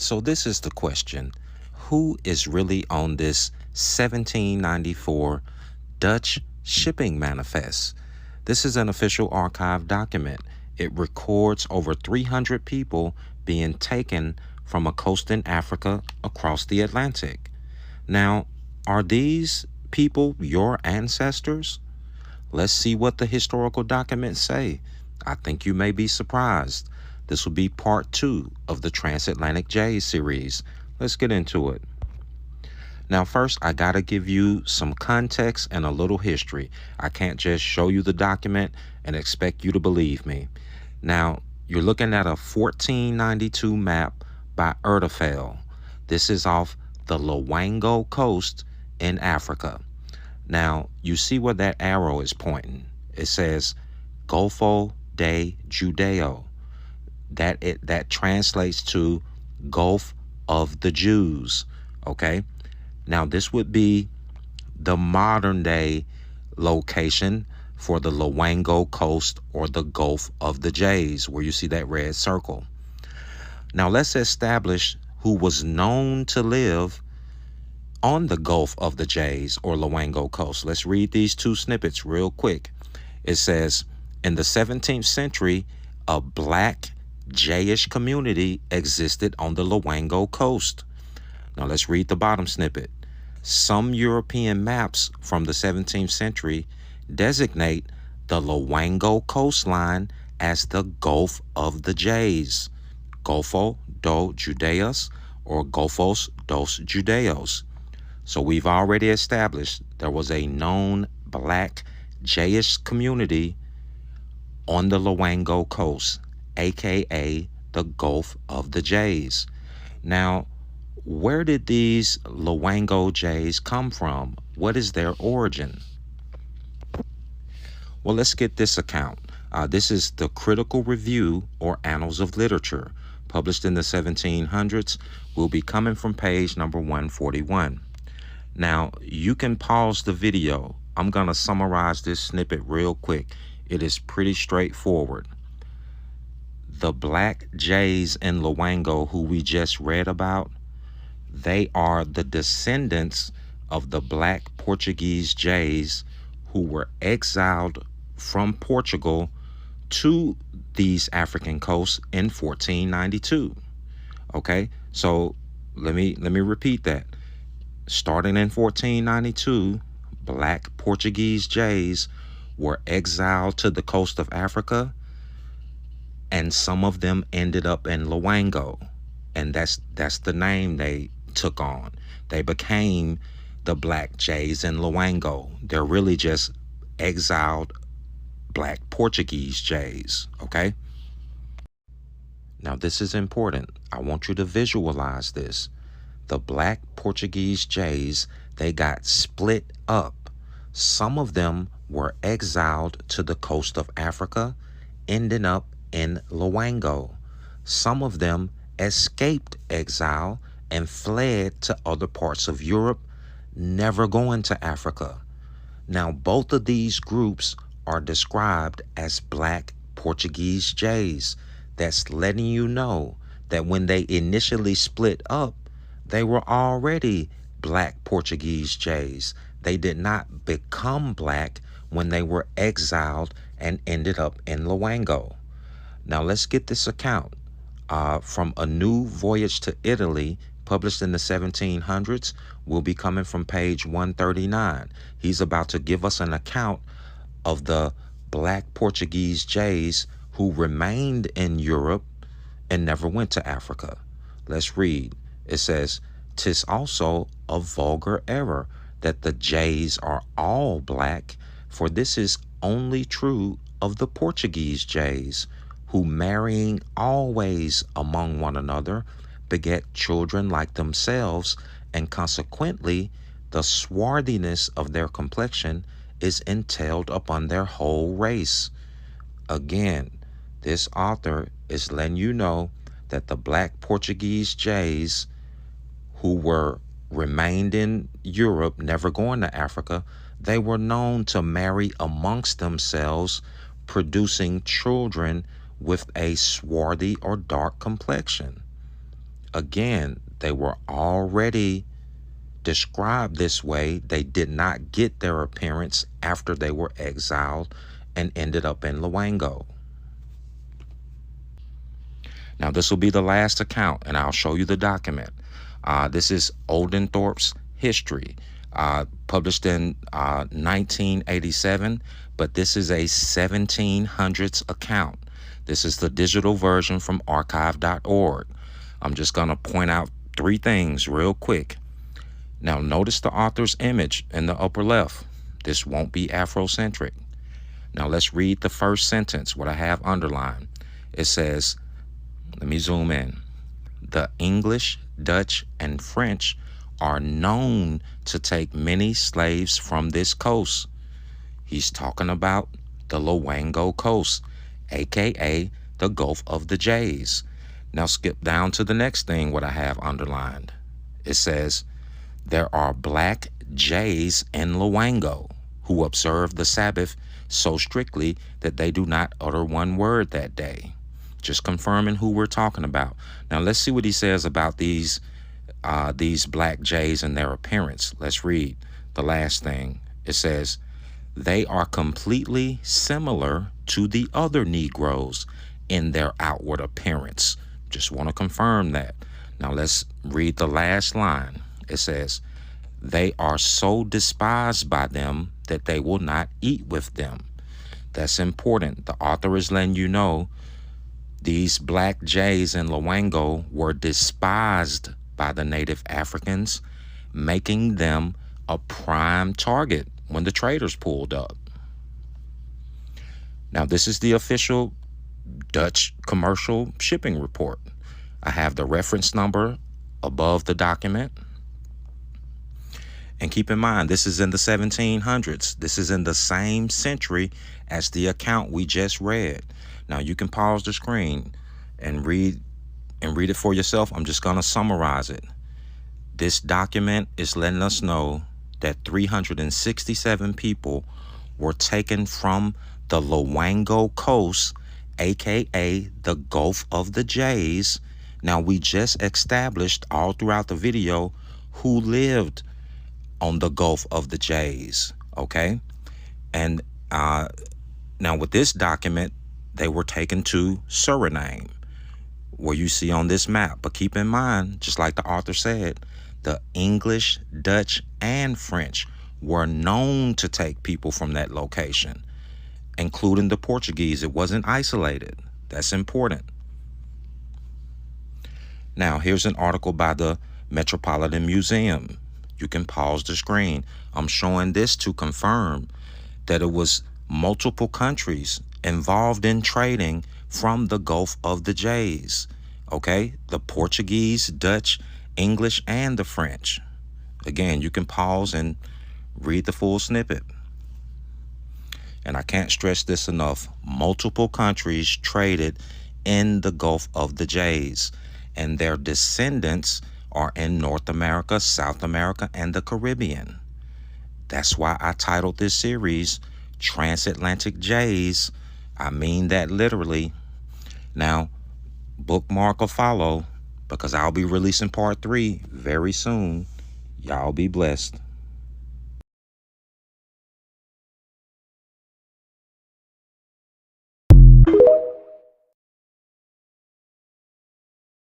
So this is the question. Who is really on this 1794 Dutch shipping manifest? This is an official archive document. It records over 300 people being taken from a coast in Africa across the Atlantic. Now, are these people your ancestors? Let's see what the historical documents say. I think you may be surprised. This will be part 2 of the Transatlantic Jays series. Let's get into it. Now, first, I got to give you some context and a little history. I can't just show you the document and expect you to believe me. Now, you're looking at a 1492 map by Ertefel. This is off the Loango coast in Africa. Now, you see where that arrow is pointing. It says Golfo de Judeo. That translates to Gulf of the Jews. Okay? Now, this would be the modern day location for the Loango coast or the Gulf of the Jays, where you see that red circle. Now, let's establish who was known to live on the Gulf of the Jays or Loango coast. Let's read these two snippets real quick. It says, in the 17th century, a black Jayish community existed on the Loango coast. Now let's read the bottom snippet. Some European maps from the 17th century designate the Loango coastline as the Gulf of the Jays, Golfo do Judeus or Golfos dos Judeos. So we've already established there was a known black Jayish community on the Loango coast, aka the Gulf of the Jays. Now, where did these Loango Jays come from? What is their origin? Well, let's get this account. This is the Critical Review or Annals of Literature, published in the 1700s. Will be coming from page number 141. Now, you can pause the video. I'm going to summarize this snippet real quick. It is pretty straightforward. The black Jays in Loango, who we just read about, they are the descendants of the black Portuguese Jays who were exiled from Portugal to these African coasts in 1492. Okay, so let me repeat that. Starting in 1492, black Portuguese Jays were exiled to the coast of Africa, and some of them ended up in Loango, and that's the name they took on. They became the black Jays in Loango. They're really just exiled black Portuguese Jays, okay? Now this is important. I want you to visualize this. The black Portuguese Jays, they got split up. Some of them were exiled to the coast of Africa, ending up in Loango. Some of them escaped exile and fled to other parts of Europe, never going to Africa. Now, both of these groups are described as black Portuguese Jays. That's letting you know that when they initially split up, they were already black Portuguese Jays. They did not become black when they were exiled and ended up in Loango. Now let's get this account from A New Voyage to Italy, published in the 1700s. Will be coming from page 139. He's about to give us an account of the black Portuguese Jays who remained in Europe and never went to Africa. Let's read. It says, "'Tis also a vulgar error that the Jays are all black, for this is only true of the Portuguese Jays, who marrying always among one another, beget children like themselves, and consequently the swarthiness of their complexion is entailed upon their whole race." Again, this author is letting you know that the black Portuguese Jays who remained in Europe, never going to Africa, they were known to marry amongst themselves, producing children with a swarthy or dark complexion. Again, they were already described this way. They did not get their appearance after they were exiled and ended up in Loango. Now, this will be the last account, and I'll show you the document. This is Oldthorpe's History, published in 1987, but this is a 1700s account. This is the digital version from archive.org. I'm just going to point out 3 things real quick. Now, notice the author's image in the upper left. This won't be Afrocentric. Now, let's read the first sentence, what I have underlined. It says, let me zoom in. The English, Dutch, and French are known to take many slaves from this coast. He's talking about the Loango Coast, aka the Gulf of the Jays. Now skip down to the next thing, what I have underlined. It says, there are black Jays in Loango who observe the Sabbath so strictly that they do not utter one word that day. Just confirming who we're talking about. Now let's see what he says about these black Jays and their appearance. Let's read the last thing. It says, they are completely similar to the other Negroes in their outward appearance. Just want to confirm that. Now let's read the last line. It says, they are so despised by them that they will not eat with them. That's important. The author is letting you know these black Jays in Loango were despised by the native Africans, making them a prime target when the traders pulled up. Now, this is the official Dutch commercial shipping report. I have the reference number above the document. And keep in mind, this is in the 1700s. This is in the same century as the account we just read. Now, you can pause the screen and read it for yourself. I'm just going to summarize it. This document is letting us know that 367 people were taken from the Loango Coast, aka the Gulf of the Jays. Now, we just established all throughout the video who lived on the Gulf of the Jays, okay? And now with this document, they were taken to Suriname, where you see on this map. But keep in mind, just like the author said, the English, Dutch, and French were known to take people from that location, including the Portuguese. It wasn't isolated. That's important. Now, here's an article by the Metropolitan Museum. You can pause the screen. I'm showing this to confirm that it was multiple countries involved in trading from the Gulf of the Jays. Okay? The Portuguese, Dutch, English, and the French. Again, you can pause and read the full snippet. And I can't stress this enough. Multiple countries traded in the Gulf of the Jays, and their descendants are in North America, South America, and the Caribbean. That's why I titled this series Transatlantic Jays. I mean that literally. Now, bookmark or follow, because I'll be releasing part 3 very soon. Y'all be blessed.